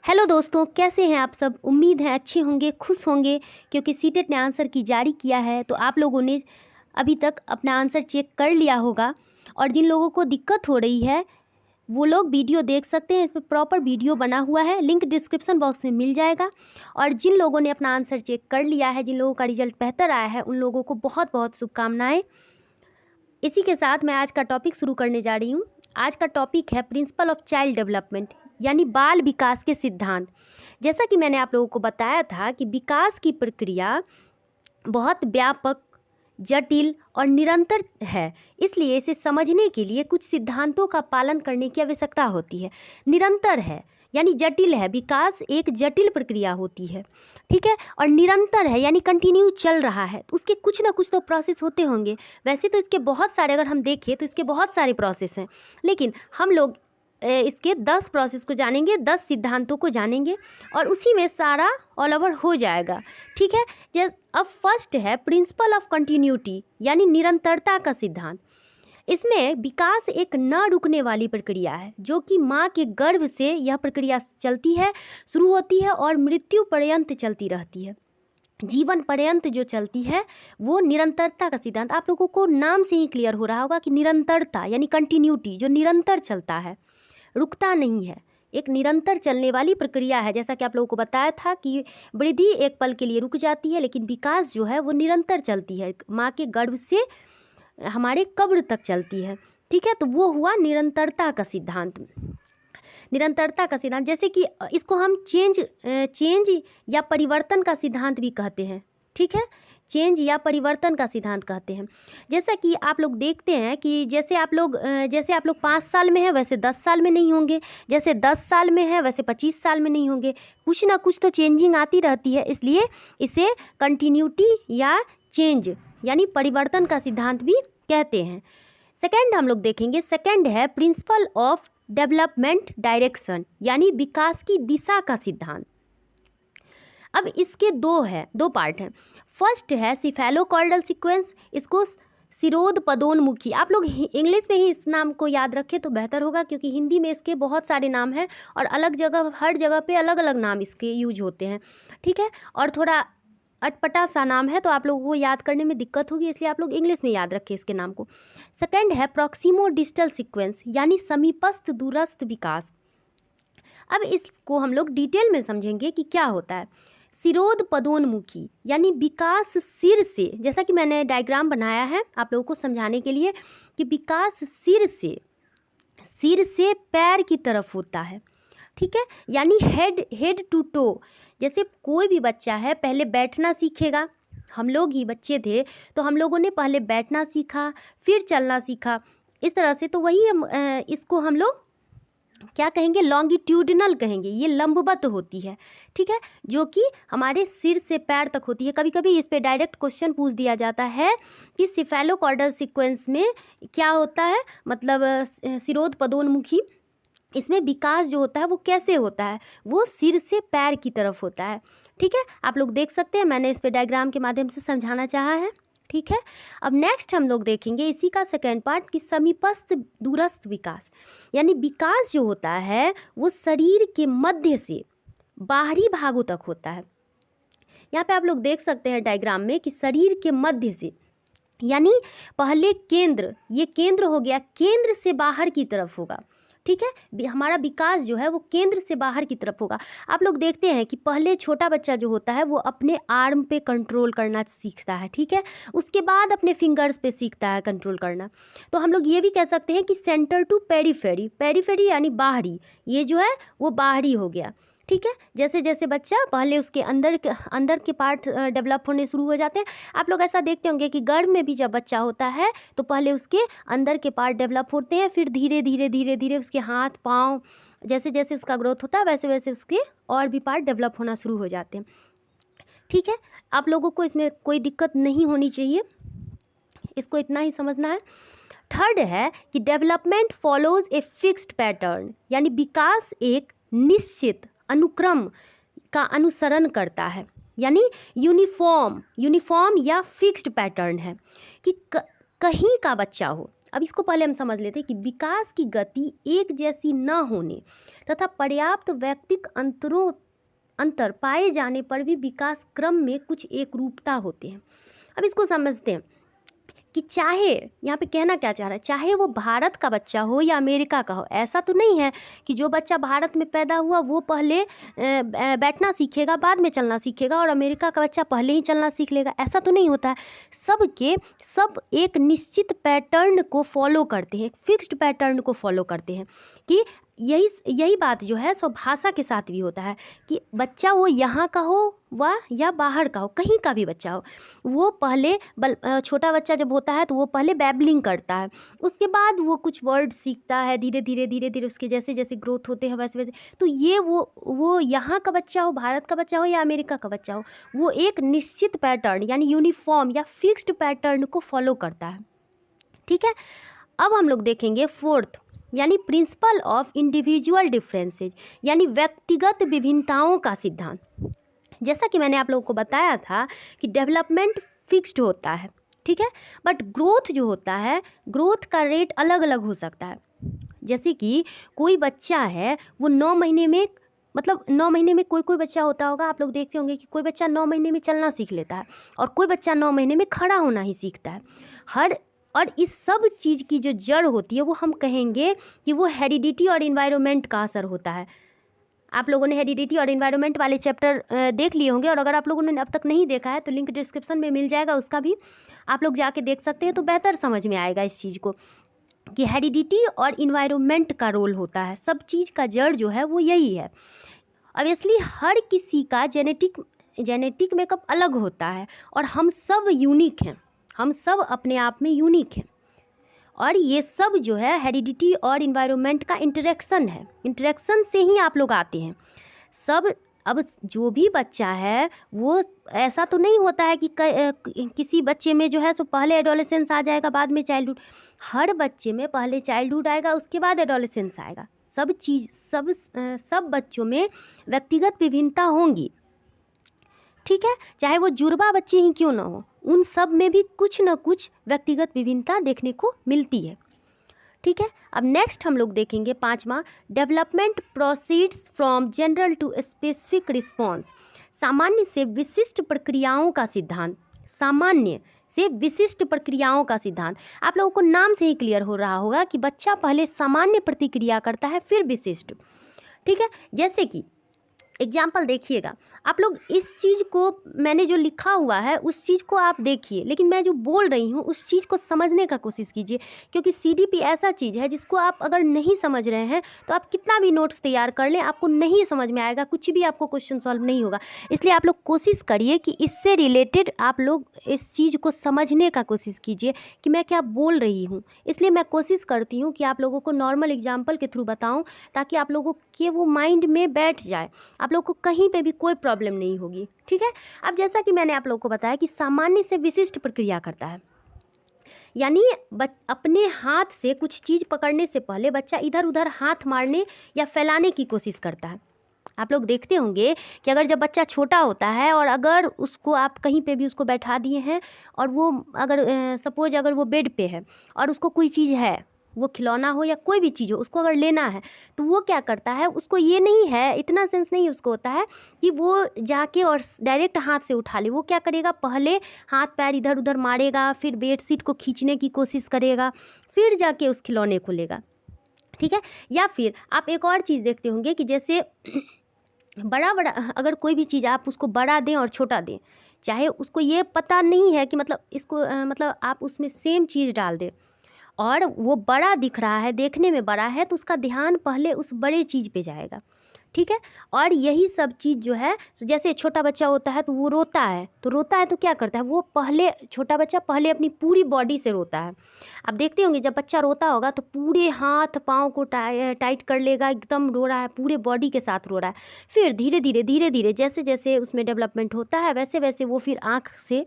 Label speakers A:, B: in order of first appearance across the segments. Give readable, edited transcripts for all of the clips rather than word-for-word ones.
A: Hello दोस्तों, कैसे हैं आप सब। उम्मीद है अच्छे होंगे, खुश होंगे, क्योंकि सीटेट ने आंसर की जारी किया है तो आप लोगों ने अभी तक अपना आंसर चेक कर लिया होगा। और जिन लोगों को दिक्कत हो रही है वो लोग वीडियो देख सकते हैं, इस पर प्रॉपर वीडियो बना हुआ है, लिंक डिस्क्रिप्शन बॉक्स में मिल जाएगा। और जिन लोगों ने अपना आंसर चेक कर लिया है, जिन लोगों का रिजल्ट बेहतर आया है, उन लोगों को बहुत बहुत शुभकामनाएँ। इसी के साथ मैं आज का टॉपिक शुरू करने जा रही हूँ। आज का टॉपिक है प्रिंसिपल ऑफ चाइल्ड डेवलपमेंट, यानी बाल विकास के सिद्धांत। जैसा कि मैंने आप लोगों को बताया था कि विकास की प्रक्रिया बहुत व्यापक, जटिल और निरंतर है, इसलिए इसे समझने के लिए कुछ सिद्धांतों का पालन करने की आवश्यकता होती है। निरंतर है यानी जटिल है, विकास एक जटिल प्रक्रिया होती है, ठीक है। और निरंतर है यानी कंटिन्यू चल रहा है, तो उसके कुछ ना कुछ तो प्रोसेस होते होंगे। वैसे तो इसके बहुत सारे, अगर हम देखें तो इसके बहुत सारे प्रोसेस हैं, लेकिन हम लोग इसके 10 प्रोसेस को जानेंगे, 10 सिद्धांतों को जानेंगे और उसी में सारा ऑल ओवर हो जाएगा, ठीक है। अब फर्स्ट है प्रिंसिपल ऑफ कंटिन्यूटी, यानी निरंतरता का सिद्धांत। इसमें विकास एक न रुकने वाली प्रक्रिया है, जो कि माँ के गर्भ से यह प्रक्रिया चलती है, शुरू होती है और मृत्यु पर्यंत चलती रहती है, जीवन पर्यंत जो चलती है वो निरंतरता का सिद्धांत। आप लोगों को नाम से ही क्लियर हो रहा होगा कि निरंतरता यानी कंटिन्यूटी, जो निरंतर चलता है, रुकता नहीं है, एक निरंतर चलने वाली प्रक्रिया है। जैसा कि आप लोगों को बताया था कि वृद्धि एक पल के लिए रुक जाती है, लेकिन विकास जो है वो निरंतर चलती है, माँ के गर्भ से हमारे कब्र तक चलती है, ठीक है। तो वो हुआ निरंतरता का सिद्धांत। निरंतरता का सिद्धांत, जैसे कि इसको हम चेंज या परिवर्तन का सिद्धांत भी कहते हैं, ठीक है। चेंज या परिवर्तन का सिद्धांत कहते हैं। जैसा कि आप लोग देखते हैं कि जैसे आप लोग 5 साल में है वैसे 10 साल में नहीं होंगे, जैसे 10 साल में है वैसे 25 साल में नहीं होंगे, कुछ ना कुछ तो चेंजिंग आती रहती है, इसलिए इसे कंटिन्यूटी या चेंज यानी परिवर्तन का सिद्धांत भी कहते हैं। सेकेंड हम लोग देखेंगे, सेकेंड है प्रिंसिपल ऑफ डेवलपमेंट डायरेक्शन, यानी विकास की दिशा का सिद्धांत। अब इसके दो पार्ट हैं। फर्स्ट है सिफेलोकॉर्डल सीक्वेंस, इसको सिरोध पदोन्मुखी, आप लोग इंग्लिश में ही इस नाम को याद रखें तो बेहतर होगा, क्योंकि हिंदी में इसके बहुत सारे नाम हैं और अलग जगह, हर जगह पे अलग अलग नाम इसके यूज होते हैं, ठीक है। और थोड़ा अटपटा सा नाम है तो आप लोगों को याद करने में दिक्कत होगी, इसलिए आप लोग इंग्लिश में याद रखें इसके नाम को। सेकेंड है प्रॉक्सिमो डिस्टल सीक्वेंस, यानी समीपस्थ दूरस्थ विकास। अब इसको हम लोग डिटेल में समझेंगे कि क्या होता है। सिरोध पदोन्मुखी यानी विकास सिर से, जैसा कि मैंने डायग्राम बनाया है आप लोगों को समझाने के लिए, कि विकास सिर से पैर की तरफ होता है, ठीक है। यानी हेड टू टो। जैसे कोई भी बच्चा है पहले बैठना सीखेगा, हम लोग ही बच्चे थे तो हम लोगों ने पहले बैठना सीखा, फिर चलना सीखा, इस तरह से। तो वही इसको हम लोग क्या कहेंगे, लॉन्गिट्यूडिनल कहेंगे, ये लंबवत होती है, ठीक है, जो कि हमारे सिर से पैर तक होती है। कभी कभी इस पे डायरेक्ट क्वेश्चन पूछ दिया जाता है कि सिफेलोकॉर्डल सीक्वेंस में क्या होता है, मतलब सिरोध पदोन्मुखी, इसमें विकास जो होता है वो कैसे होता है, वो सिर से पैर की तरफ होता है, ठीक है। आप लोग देख सकते हैं, मैंने इस पे डायग्राम के माध्यम से समझाना चाहा है, ठीक है। अब नेक्स्ट हम लोग देखेंगे इसी का सेकेंड पार्ट कि समीपस्थ दूरस्थ विकास, यानी विकास जो होता है वो शरीर के मध्य से बाहरी भागों तक होता है। यहाँ पे आप लोग देख सकते हैं डायग्राम में कि शरीर के मध्य से, यानी पहले केंद्र, ये केंद्र हो गया, केंद्र से बाहर की तरफ होगा, ठीक है। हमारा विकास जो है वो केंद्र से बाहर की तरफ होगा। आप लोग देखते हैं कि पहले छोटा बच्चा जो होता है वो अपने आर्म पे कंट्रोल करना सीखता है, ठीक है, उसके बाद अपने फिंगर्स पे सीखता है कंट्रोल करना। तो हम लोग ये भी कह सकते हैं कि सेंटर टू पेरीफेरी, पेरीफेरी यानी बाहरी, ये जो है वो बाहरी हो गया, ठीक है। जैसे जैसे बच्चा पहले उसके अंदर के पार्ट डेवलप होने शुरू हो जाते हैं। आप लोग ऐसा देखते होंगे कि गर्भ में भी जब बच्चा होता है तो पहले उसके अंदर के पार्ट डेवलप होते हैं, फिर धीरे धीरे धीरे धीरे उसके हाथ पाँव, जैसे जैसे उसका ग्रोथ होता है वैसे वैसे उसके और भी पार्ट डेवलप होना शुरू हो जाते हैं, ठीक है। आप लोगों को इसमें कोई दिक्कत नहीं होनी चाहिए, इसको इतना ही समझना है। थर्ड है कि development follows a fixed pattern, यानी विकास एक निश्चित अनुक्रम का अनुसरण करता है, यानी यूनिफॉर्म या फिक्स्ड पैटर्न है कि कहीं का बच्चा हो, अब इसको पहले हम समझ लेते हैं कि विकास की गति एक जैसी न होने तथा पर्याप्त व्यक्तिक अंतर पाए जाने पर भी विकास क्रम में कुछ एकरूपता होते हैं। अब इसको समझते हैं कि चाहे यहाँ पे कहना क्या चाह रहा है, चाहे वो भारत का बच्चा हो या अमेरिका का हो, ऐसा तो नहीं है कि जो बच्चा भारत में पैदा हुआ वो पहले बैठना सीखेगा बाद में चलना सीखेगा और अमेरिका का बच्चा पहले ही चलना सीख लेगा, ऐसा तो नहीं होता है। सब एक निश्चित पैटर्न को फॉलो करते हैं, एक फिक्स्ड पैटर्न को फॉलो करते हैं। कि यही बात जो है सो भाषा के साथ भी होता है कि बच्चा वो यहाँ का हो या बाहर का हो, कहीं का भी बच्चा हो, वो पहले छोटा बच्चा जब होता है तो वो पहले बैबलिंग करता है, उसके बाद वो कुछ वर्ड सीखता है, धीरे धीरे उसके जैसे जैसे ग्रोथ होते हैं वैसे वैसे। तो ये वो यहाँ का बच्चा हो, भारत का बच्चा हो या अमेरिका का बच्चा हो, वो एक निश्चित पैटर्न यानी यूनिफॉर्म या फिक्स्ड पैटर्न को फॉलो करता है। ठीक है, अब हम लोग देखेंगे फोर्थ यानी प्रिंसिपल ऑफ इंडिविजुअल डिफरेंसेज यानी व्यक्तिगत विभिन्नताओं का सिद्धांत। जैसा कि मैंने आप लोगों को बताया था कि डेवलपमेंट फिक्स्ड होता है, ठीक है, बट ग्रोथ जो होता है, ग्रोथ का रेट अलग अलग हो सकता है। जैसे कि कोई बच्चा है वो 9 महीने में, मतलब 9 महीने में कोई बच्चा होता होगा, आप लोग देखते होंगे कि कोई बच्चा 9 महीने में चलना सीख लेता है और कोई बच्चा 9 महीने में खड़ा होना ही सीखता है। और इस सब चीज़ की जो जड़ होती है वो हम कहेंगे कि वो हेरिडिटी और इन्वायरमेंट का असर होता है। आप लोगों ने हेरिडिटी और इन्वायरमेंट वाले चैप्टर देख लिए होंगे और अगर आप लोगों ने अब तक नहीं देखा है तो लिंक डिस्क्रिप्शन में मिल जाएगा, उसका भी आप लोग जाके देख सकते हैं, तो बेहतर समझ में आएगा इस चीज़ को कि हेरिडिटी और इन्वायरमेंट का रोल होता है। सब चीज़ का जड़ जो है वो यही है। ऑब्वियसली हर किसी का जेनेटिक मेकअप अलग होता है और हम सब यूनिक हैं, हम सब अपने आप में यूनिक हैं और ये सब जो है हेरिडिटी और इन्वायरमेंट का इंटरेक्शन है, इंटरेक्शन से ही आप लोग आते हैं सब। अब जो भी बच्चा है वो ऐसा तो नहीं होता है कि किसी बच्चे में जो है सो पहले एडोलेसेंस आ जाएगा बाद में चाइल्डहुड। हर बच्चे में पहले चाइल्डहुड आएगा उसके बाद एडोलेसेंस आएगा। सब बच्चों में व्यक्तिगत विभिन्नता होंगी, ठीक है, चाहे वो जुड़वा बच्चे ही क्यों ना हो, उन सब में भी कुछ न कुछ व्यक्तिगत विभिन्नता देखने को मिलती है। ठीक है, अब नेक्स्ट हम लोग देखेंगे 5वां, development proceeds from general to specific response, सामान्य से विशिष्ट प्रक्रियाओं का सिद्धांत। सामान्य से विशिष्ट प्रक्रियाओं का सिद्धांत, आप लोगों को नाम से ही क्लियर हो रहा होगा कि बच्चा पहले सामान्य प्रतिक्रिया करता है फिर विशिष्ट। ठीक है, जैसे कि एग्जाम्पल देखिएगा, आप लोग इस चीज़ को मैंने जो लिखा हुआ है उस चीज़ को आप देखिए, लेकिन मैं जो बोल रही हूँ उस चीज़ को समझने का कोशिश कीजिए, क्योंकि सीडीपी ऐसा चीज़ है जिसको आप अगर नहीं समझ रहे हैं तो आप कितना भी नोट्स तैयार कर लें आपको नहीं समझ में आएगा, कुछ भी आपको क्वेश्चन सॉल्व नहीं होगा। इसलिए आप लोग कोशिश करिए कि इससे रिलेटेड आप लोग इस चीज़ को समझने का कोशिश कीजिए कि मैं क्या बोल रही हूँ। इसलिए मैं कोशिश करती हूँ कि आप लोगों को नॉर्मल एग्जाम्पल के थ्रू बताऊँ ताकि आप लोगों के वो माइंड में बैठ जाए, आप लोग को कहीं पे भी कोई प्रॉब्लम नहीं होगी। ठीक है, अब जैसा कि मैंने आप लोगों को बताया कि सामान्य से विशिष्ट प्रक्रिया करता है, यानी अपने हाथ से कुछ चीज़ पकड़ने से पहले बच्चा इधर उधर हाथ मारने या फैलाने की कोशिश करता है। आप लोग देखते होंगे कि अगर जब बच्चा छोटा होता है और अगर उसको आप कहीं पे भी उसको बैठा दिए हैं और वो अगर सपोज अगर वो बेड पे है और उसको कोई चीज़ है, वो खिलौना हो या कोई भी चीज़ हो, उसको अगर लेना है तो वो क्या करता है, उसको ये नहीं है, इतना सेंस नहीं उसको होता है कि वो जाके और डायरेक्ट हाथ से उठा ले। वो क्या करेगा, पहले हाथ पैर इधर उधर मारेगा, फिर बेडशीट को खींचने की कोशिश करेगा, फिर जाके उस खिलौने को लेगा। ठीक है, या फिर आप एक और चीज़ देखते होंगे कि जैसे बड़ा अगर कोई भी चीज़ आप उसको बड़ा दें और छोटा दें, चाहे उसको ये पता नहीं है कि मतलब इसको मतलब आप उसमें सेम चीज़ डाल दें और वो बड़ा दिख रहा है, देखने में बड़ा है, तो उसका ध्यान पहले उस बड़े चीज़ पे जाएगा। ठीक है, और यही सब चीज़ जो है, जैसे छोटा बच्चा होता है तो वो रोता है तो क्या करता है, वो पहले छोटा बच्चा पहले अपनी पूरी बॉडी से रोता है। आप देखते होंगे जब बच्चा रोता होगा तो पूरे हाथ पाँव को टाइट कर लेगा, एकदम रो रहा है, पूरे बॉडी के साथ रो रहा है। फिर धीरे धीरे जैसे जैसे उसमें डेवलपमेंट होता है वैसे वैसे वो फिर आँख से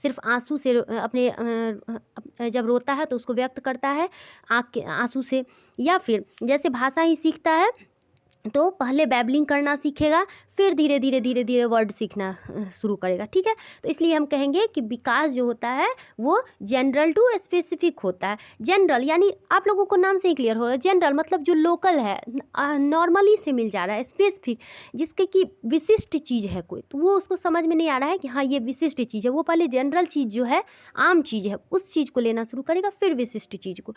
A: सिर्फ आंसू से अपने जब रोता है तो उसको व्यक्त करता है आँख के आंसू से, या फिर जैसे भाषा ही सीखता है तो पहले बैबलिंग करना सीखेगा, फिर धीरे धीरे वर्ड सीखना शुरू करेगा। ठीक है, तो इसलिए हम कहेंगे कि विकास जो होता है वो जनरल टू स्पेसिफिक होता है। जनरल यानी आप लोगों को नाम से ही क्लियर होगा, जनरल मतलब जो लोकल है, नॉर्मली से मिल जा रहा है। स्पेसिफिक जिसके कि विशिष्ट चीज़ है कोई, तो वो उसको समझ में नहीं आ रहा है कि हाँ ये विशिष्ट चीज़ है, वो पहले जनरल चीज़ जो है, आम चीज़ है, उस चीज़ को लेना शुरू करेगा, फिर विशिष्ट चीज़ को।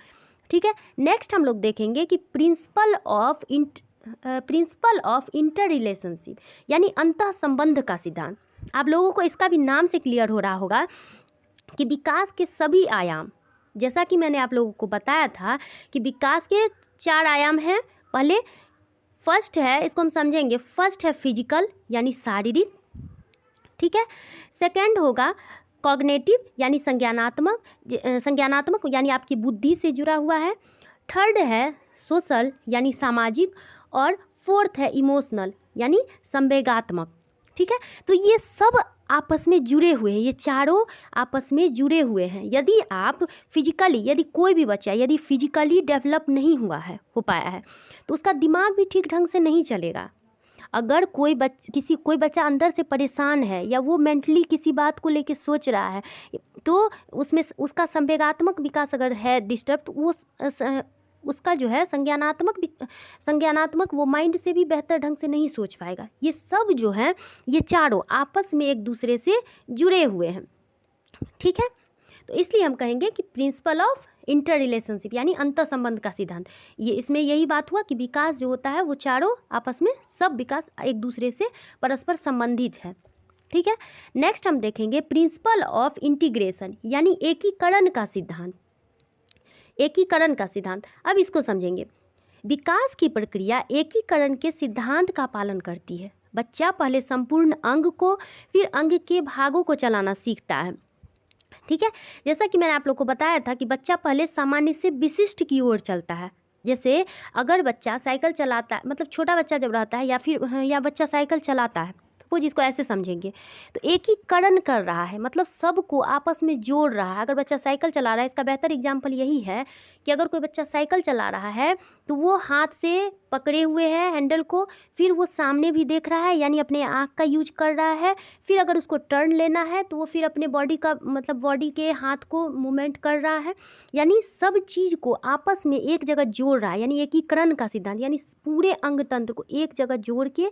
A: ठीक है, नेक्स्ट हम लोग देखेंगे कि प्रिंसिपल ऑफ इंटर रिलेशनशिप यानी अंतः संबंध का सिद्धांत। आप लोगों को इसका भी नाम से क्लियर हो रहा होगा कि विकास के सभी आयाम, जैसा कि मैंने आप लोगों को बताया था कि विकास के 4 आयाम हैं। पहले फर्स्ट है, इसको हम समझेंगे, फर्स्ट है फिजिकल यानी शारीरिक। ठीक है, सेकंड होगा कॉग्निटिव यानी संज्ञानात्मक यानी आपकी बुद्धि से जुड़ा हुआ है। थर्ड है सोशल यानी सामाजिक, और फोर्थ है इमोशनल यानी संवेगात्मक। ठीक है, तो ये सब आपस में जुड़े हुए हैं, ये चारों आपस में जुड़े हुए हैं। यदि आप फिजिकली, यदि कोई भी बच्चा यदि फिजिकली डेवलप नहीं हुआ है, हो पाया है, तो उसका दिमाग भी ठीक ढंग से नहीं चलेगा। अगर कोई बच्चा अंदर से परेशान है या वो मेंटली किसी बात को लेके सोच रहा है, तो उसमें उसका संवेगात्मक विकास अगर है डिस्टर्ब, तो वो उसका जो है संज्ञानात्मक वो माइंड से भी बेहतर ढंग से नहीं सोच पाएगा। ये सब जो है, ये चारों आपस में एक दूसरे से जुड़े हुए हैं। ठीक है, तो इसलिए हम कहेंगे कि प्रिंसिपल ऑफ इंटर रिलेशनशिप यानी अंतर संबंध का सिद्धांत। ये इसमें यही बात हुआ कि विकास जो होता है वो चारों आपस में, सब विकास एक दूसरे से परस्पर संबंधित है। ठीक है, नेक्स्ट हम देखेंगे प्रिंसिपल ऑफ इंटीग्रेशन यानी एकीकरण का सिद्धांत। एकीकरण का सिद्धांत, अब इसको समझेंगे। विकास की प्रक्रिया एकीकरण के सिद्धांत का पालन करती है। बच्चा पहले संपूर्ण अंग को, फिर अंग के भागों को चलाना सीखता है। ठीक है, जैसा कि मैंने आप लोग को बताया था कि बच्चा पहले सामान्य से विशिष्ट की ओर चलता है। जैसे अगर बच्चा साइकिल चलाता है, मतलब छोटा बच्चा जब रहता है या बच्चा साइकिल चलाता है, वो जिसको ऐसे समझेंगे, तो एकीकरण कर रहा है, मतलब सबको आपस में जोड़ रहा है। अगर बच्चा साइकिल चला रहा है, इसका बेहतर एग्जाम्पल यही है कि अगर कोई बच्चा साइकिल चला रहा है तो वो हाथ से पकड़े हुए है हैंडल को, फिर वो सामने भी देख रहा है यानी अपने आँख का यूज कर रहा है, फिर अगर उसको टर्न लेना है तो वो फिर अपने बॉडी का, मतलब बॉडी के हाथ को मूवमेंट कर रहा है, यानी सब चीज़ को आपस में एक जगह जोड़ रहा है, यानी एकीकरण का सिद्धांत, यानी पूरे अंग तंत्र को एक जगह जोड़ के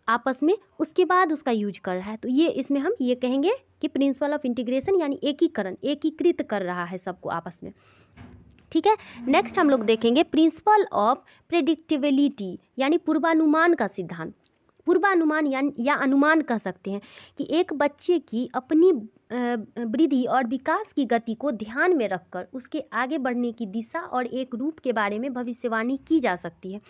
A: आपस में उसके बाद उसका यूज कर रहा है। तो ये इसमें हम ये कहेंगे कि प्रिंसिपल ऑफ इंटीग्रेशन यानी एकीकरण, एकीकृत कर रहा है सबको आपस में। ठीक है, नेक्स्ट हम लोग देखेंगे प्रिंसिपल ऑफ प्रेडिक्टेबिलिटी यानी पूर्वानुमान का सिद्धांत। पूर्वानुमान या अनुमान कह सकते हैं कि एक बच्चे की अपनी वृद्धि और विकास की गति को ध्यान में रखकर उसके आगे बढ़ने की दिशा और एक रूप के बारे में भविष्यवाणी की जा सकती है।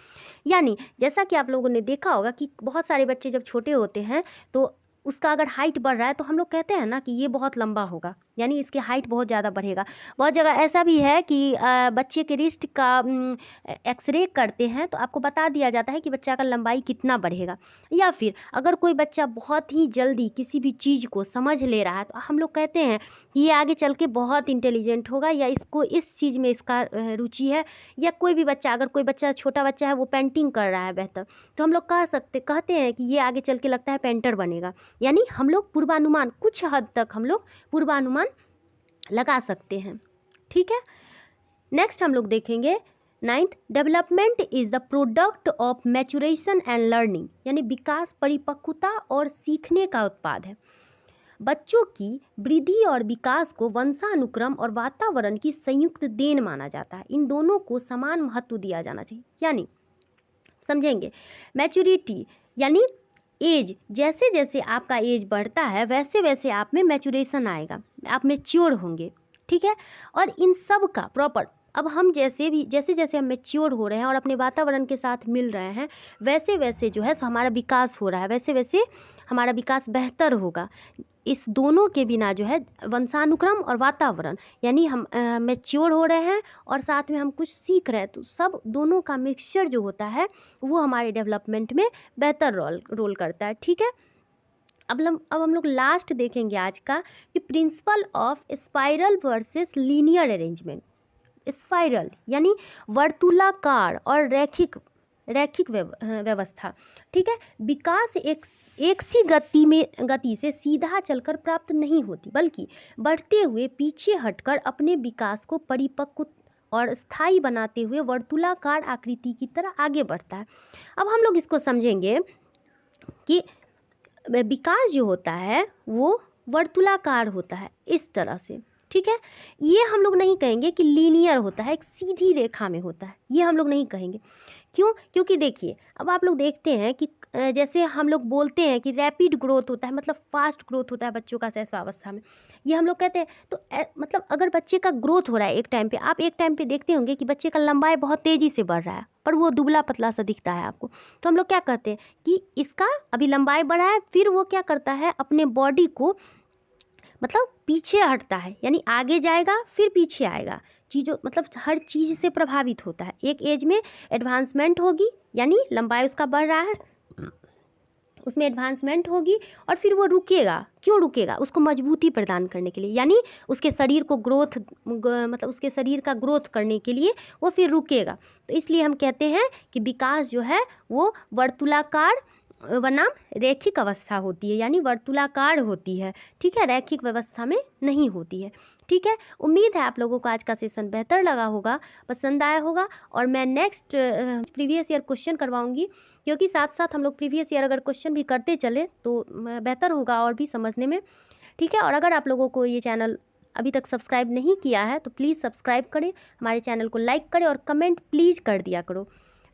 A: यानी जैसा कि आप लोगों ने देखा होगा कि बहुत सारे बच्चे जब छोटे होते हैं तो उसका अगर हाइट बढ़ रहा है तो हम लोग कहते हैं ना कि ये बहुत लंबा होगा, यानी इसके हाइट बहुत ज़्यादा बढ़ेगा। बहुत जगह ऐसा भी है कि बच्चे के रिस्ट का एक्सरे करते हैं तो आपको बता दिया जाता है कि बच्चा का लंबाई कितना बढ़ेगा। या फिर अगर कोई बच्चा बहुत ही जल्दी किसी भी चीज़ को समझ ले रहा है तो हम लोग कहते हैं कि ये आगे चल के बहुत इंटेलिजेंट होगा, या इसको इस चीज़ में इसका रुचि है। या कोई भी बच्चा, अगर कोई बच्चा छोटा बच्चा है वो पेंटिंग कर रहा है बेहतर, तो हम लोग कहते हैं कि ये आगे चल के लगता है पेंटर बनेगा। यानी हम लोग पूर्वानुमान, कुछ हद तक हम लोग पूर्वानुमान लगा सकते हैं। ठीक है, नेक्स्ट हम लोग देखेंगे 9th, development is the product of maturation and learning यानी विकास परिपक्वता और सीखने का उत्पाद है। बच्चों की वृद्धि और विकास को वंशानुक्रम और वातावरण की संयुक्त देन माना जाता है। इन दोनों को समान महत्व दिया जाना चाहिए। यानी समझेंगे, मैच्योरिटी यानी एज, जैसे जैसे आपका एज बढ़ता है वैसे वैसे आप में मैच्योरेशन आएगा, आप मैच्योर होंगे। ठीक है, और इन सब का प्रॉपर, अब हम जैसे जैसे हम मैच्योर हो रहे हैं और अपने वातावरण के साथ मिल रहे हैं, वैसे वैसे जो है सो हमारा विकास हो रहा है, वैसे वैसे हमारा विकास बेहतर होगा। इस दोनों के बिना जो है वंशानुक्रम और वातावरण, यानी हम मैच्योर हो रहे हैं और साथ में हम कुछ सीख रहे हैं, तो सब दोनों का मिक्सचर जो होता है वो हमारे डेवलपमेंट में बेहतर रोल करता है। ठीक है, अब हम लोग लास्ट देखेंगे आज का कि principle of spiral versus linear arrangement. Spiral यानी वर्तुलाकार और रैखिक व्यवस्था। ठीक है, विकास एक सी गति से सीधा चलकर प्राप्त नहीं होती, बल्कि बढ़ते हुए पीछे हटकर अपने विकास को परिपक्व और स्थायी बनाते हुए वर्तुलाकार आकृति की तरह आगे बढ़ता है। अब हम लोग इसको समझेंगे कि विकास जो होता है वो वर्तुलाकार होता है इस तरह से। ठीक है, ये हम लोग नहीं कहेंगे कि लीनियर होता है, एक सीधी रेखा में होता है, ये हम लोग नहीं कहेंगे। क्यों? क्योंकि देखिए, अब आप लोग देखते हैं कि जैसे हम लोग बोलते हैं कि रैपिड ग्रोथ होता है, मतलब फास्ट ग्रोथ होता है बच्चों का शैशवावस्था में, ये हम लोग कहते हैं। तो मतलब अगर बच्चे का ग्रोथ हो रहा है एक टाइम पे, आप एक टाइम पे देखते होंगे कि बच्चे का लंबाई बहुत तेज़ी से बढ़ रहा है, पर वो दुबला पतला सा दिखता है आपको, तो हम लोग क्या कहते हैं कि इसका अभी लंबाई बढ़ा है, फिर वो क्या करता है अपने बॉडी को मतलब पीछे हटता है, यानी आगे जाएगा फिर पीछे आएगा, चीज़ों मतलब हर चीज़ से प्रभावित होता है। एक एज में एडवांसमेंट होगी, यानी लंबाई उसका बढ़ रहा है, उसमें एडवांसमेंट होगी, और फिर वो रुकेगा। क्यों रुकेगा? उसको मजबूती प्रदान करने के लिए, यानी उसके शरीर को ग्रोथ मतलब उसके शरीर का ग्रोथ करने के लिए वो फिर रुकेगा। तो इसलिए हम कहते हैं कि विकास जो है वो वर्तुलाकार बनाम रैखिक अवस्था होती है, यानी वर्तुलाकार होती है। ठीक है, रैखिक व्यवस्था में नहीं होती है। ठीक है, उम्मीद है आप लोगों को आज का सेशन बेहतर लगा होगा, पसंद आया होगा, और मैं नेक्स्ट प्रीवियस ईयर क्वेश्चन करवाऊंगी, क्योंकि साथ साथ हम लोग प्रीवियस ईयर अगर क्वेश्चन भी करते चले तो बेहतर होगा और भी समझने में। ठीक है, और अगर आप लोगों को ये चैनल अभी तक सब्सक्राइब नहीं किया है तो प्लीज़ सब्सक्राइब करें, हमारे चैनल को लाइक करें और कमेंट प्लीज़ कर दिया करो।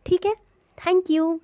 A: ठीक है, थैंक यू।